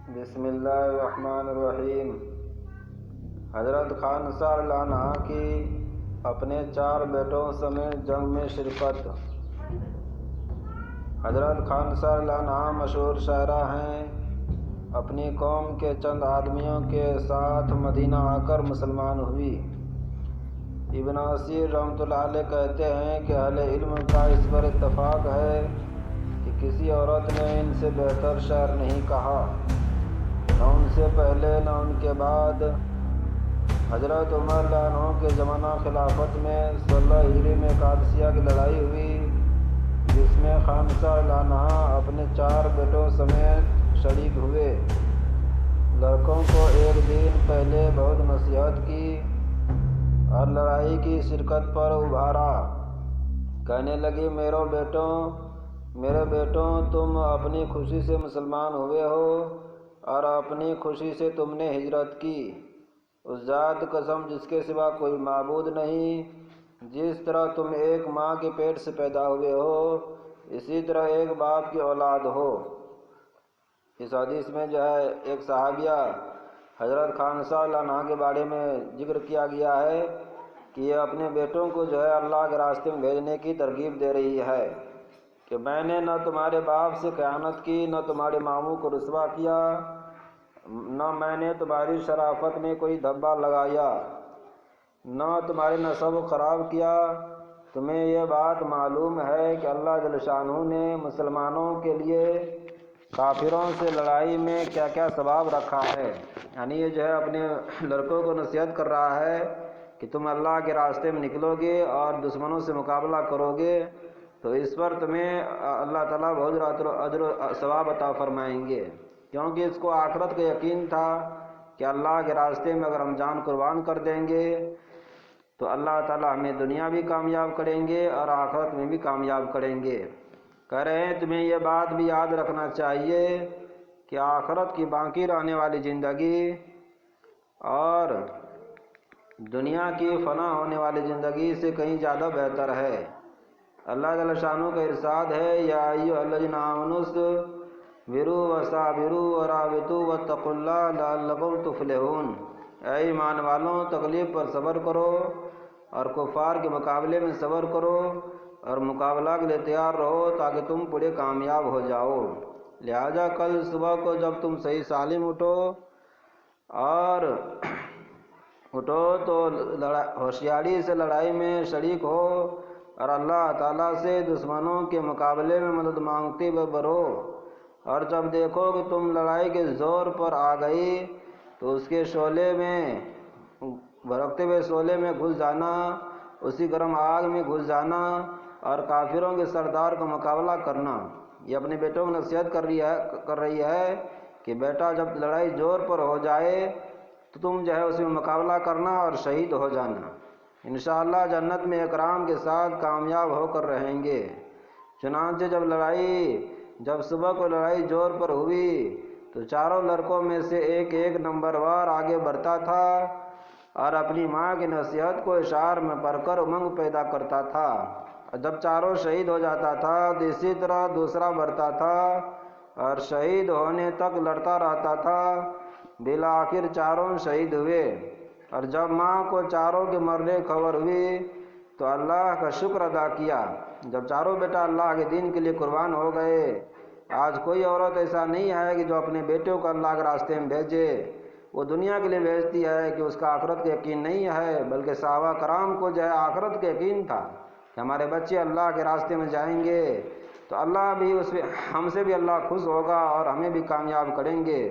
بسم اللہ الرحمن الرحیم۔ حضرت خانسا رضی اللہ عنہ کی اپنے 4 بیٹوں سمیت جنگ میں شرکت۔ حضرت خانسا رضی اللہ عنہ مشہور شاعرہ ہیں۔ اپنی قوم کے چند آدمیوں کے ساتھ مدینہ آ کر مسلمان ہوئی۔ ابن اسیر رحمۃ اللہ علیہ کہتے ہیں کہ اہل علم کا اس پر اتفاق ہے کہ کسی عورت نے ان سے بہتر شعر نہیں کہا، نہ ان سے پہلے نہ ان کے بعد۔ حضرت عمر رضی اللہ عنہ کے زمانہ خلافت میں 16 ہجری میں قادسیہ کی لڑائی ہوئی، جس میں خانسا رضی اللہ عنہ اپنے 4 بیٹوں سمیت شریک ہوئے۔ لڑکوں کو ایک دن پہلے بہت نصیحت کی اور لڑائی کی شرکت پر ابھارا۔ کہنے لگی، میرے بیٹوں، تم اپنی خوشی سے مسلمان ہوئے ہو اور اپنی خوشی سے تم نے ہجرت کی۔ اس ذات قسم جس کے سوا کوئی معبود نہیں، جس طرح تم ایک ماں کے پیٹ سے پیدا ہوئے ہو، اسی طرح ایک باپ کی اولاد ہو۔ اس حدیث میں ایک صحابیہ حضرت خانسا رضی اللہ عنہ کے بارے میں ذکر کیا گیا ہے کہ یہ اپنے بیٹوں کو اللہ کے راستے میں بھیجنے کی ترغیب دے رہی ہے کہ میں نے نہ تمہارے باپ سے خیانت کی، نہ تمہارے ماموں کو رسوا کیا، نہ میں نے تمہاری شرافت میں کوئی دھبا لگایا، نہ تمہارے نسب کو خراب کیا۔ تمہیں یہ بات معلوم ہے کہ اللہ جل شانہ نے مسلمانوں کے لیے کافروں سے لڑائی میں کیا کیا ثواب رکھا ہے۔ یعنی یہ اپنے لڑکوں کو نصیحت کر رہا ہے کہ تم اللہ کے راستے میں نکلو گے اور دشمنوں سے مقابلہ کرو گے تو اس پر تمہیں اللہ تعالیٰ بہت اجر و ثواب عطا فرمائیں گے، کیونکہ اس کو آخرت کا یقین تھا کہ اللہ کے راستے میں اگر ہم جان قربان کر دیں گے تو اللہ تعالیٰ ہمیں دنیا بھی کامیاب کریں گے اور آخرت میں بھی کامیاب کریں گے۔ کہہ رہے ہیں تمہیں یہ بات بھی یاد رکھنا چاہیے کہ آخرت کی باقی رہنے والی زندگی اور دنیا کی فنا ہونے والی زندگی سے کہیں زیادہ بہتر ہے۔ اللہ جل شانہ کا ارشاد ہے، یا ایھا الذین آمنوا اصبروا وصابروا ورابطوا واتقوا اللہ لعلکم تفلحون۔ اے ایمان والوں، تکلیف پر صبر کرو اور کفار کے مقابلے میں صبر کرو اور مقابلہ کے لیے تیار رہو تاکہ تم پورے کامیاب ہو جاؤ۔ لہٰذا کل صبح کو جب تم صحیح سالم اٹھو تو ہوشیاری سے لڑائی میں شریک ہو اور اللہ تعالیٰ سے دشمنوں کے مقابلے میں مدد مانگتے ہوئے بڑھو، اور جب دیکھو کہ تم لڑائی کے زور پر آ گئی تو اس کے شعلے میں بھڑکتے ہوئے شعلے میں گھس جانا، اسی گرم آگ میں گھس جانا اور کافروں کے سردار کا مقابلہ کرنا۔ یہ اپنے بیٹوں کو نصیحت کر رہی ہے کہ بیٹا جب لڑائی زور پر ہو جائے تو تم اس میں مقابلہ کرنا اور شہید ہو جانا۔ انشاءاللہ جنت میں اکرام کے ساتھ کامیاب ہو کر رہیں گے۔ چنانچہ جب صبح کو لڑائی زور پر ہوئی تو 4 لڑکوں میں سے ایک نمبر وار آگے بڑھتا تھا اور اپنی ماں کی نصیحت کو اشعار میں پڑھ کر امنگ پیدا کرتا تھا، اور جب 4 شہید ہو جاتا تھا تو اسی طرح دوسرا بڑھتا تھا اور شہید ہونے تک لڑتا رہتا تھا۔ بالآخر 4 شہید ہوئے، اور جب ماں کو 4 کے مرنے کی خبر ہوئی تو اللہ کا شکر ادا کیا۔ جب 4 بیٹا اللہ کے دین کے لیے قربان ہو گئے۔ آج کوئی عورت ایسا نہیں ہے کہ جو اپنے بیٹوں کو اللہ کے راستے میں بھیجے، وہ دنیا کے لیے بھیجتی ہے کہ اس کا آخرت کا یقین نہیں ہے، بلکہ صحابہ کرام کو آخرت کا یقین تھا کہ ہمارے بچے اللہ کے راستے میں جائیں گے تو اللہ بھی ہم سے بھی اللہ خوش ہوگا اور ہمیں بھی کامیاب کریں گے۔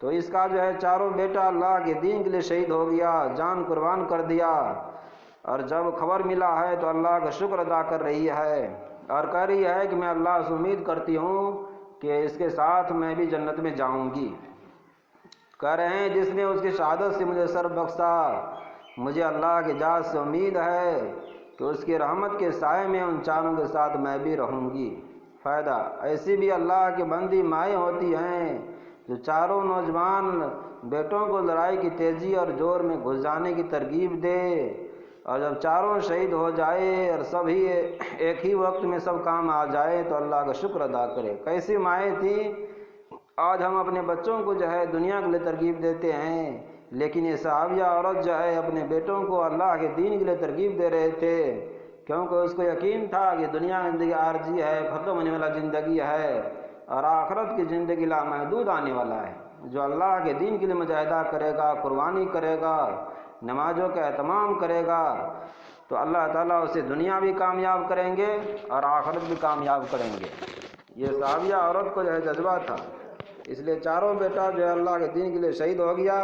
تو اس کا 4 بیٹا اللہ کے دین کے لیے شہید ہو گیا، جان قربان کر دیا، اور جب خبر ملا ہے تو اللہ کا شکر ادا کر رہی ہے اور کہہ رہی ہے کہ میں اللہ سے امید کرتی ہوں کہ اس کے ساتھ میں بھی جنت میں جاؤں گی۔ کہہ رہے ہیں جس نے اس کی شہادت سے مجھے سر بخشا، مجھے اللہ کی ذات سے امید ہے کہ اس کی رحمت کے سائے میں ان 4 کے ساتھ میں بھی رہوں گی۔ فائدہ، ایسی بھی اللہ کی بندی مائیں ہوتی ہیں جو 4 نوجوان بیٹوں کو لڑائی کی تیزی اور زور میں گھس جانے کی ترغیب دے، اور جب 4 شہید ہو جائے اور سب ہی ایک ہی وقت میں سب کام آ جائے تو اللہ کا شکر ادا کرے۔ کیسی مائیں تھیں آج ہم اپنے بچوں کو جو ہے دنیا کے لیے ترغیب دیتے ہیں، لیکن یہ صحابیہ عورت جو ہے اپنے بیٹوں کو اللہ کے دین کے لیے ترغیب دے رہے تھے، کیونکہ اس کو یقین تھا کہ دنیا کی زندگی عارضی ہے، ختم ہونے والا زندگی ہے، اور آخرت کی زندگی لامحدود آنے والا ہے۔ جو اللہ کے دین کے لیے مجاہدہ کرے گا، قربانی کرے گا، نمازوں کا اہتمام کرے گا، تو اللہ تعالیٰ اسے دنیا بھی کامیاب کریں گے اور آخرت بھی کامیاب کریں گے۔ یہ صحابیہ عورت کو جو ہے جذبہ تھا، اس لیے چاروں بیٹا جو ہے اللہ کے دین کے لیے شہید ہو گیا۔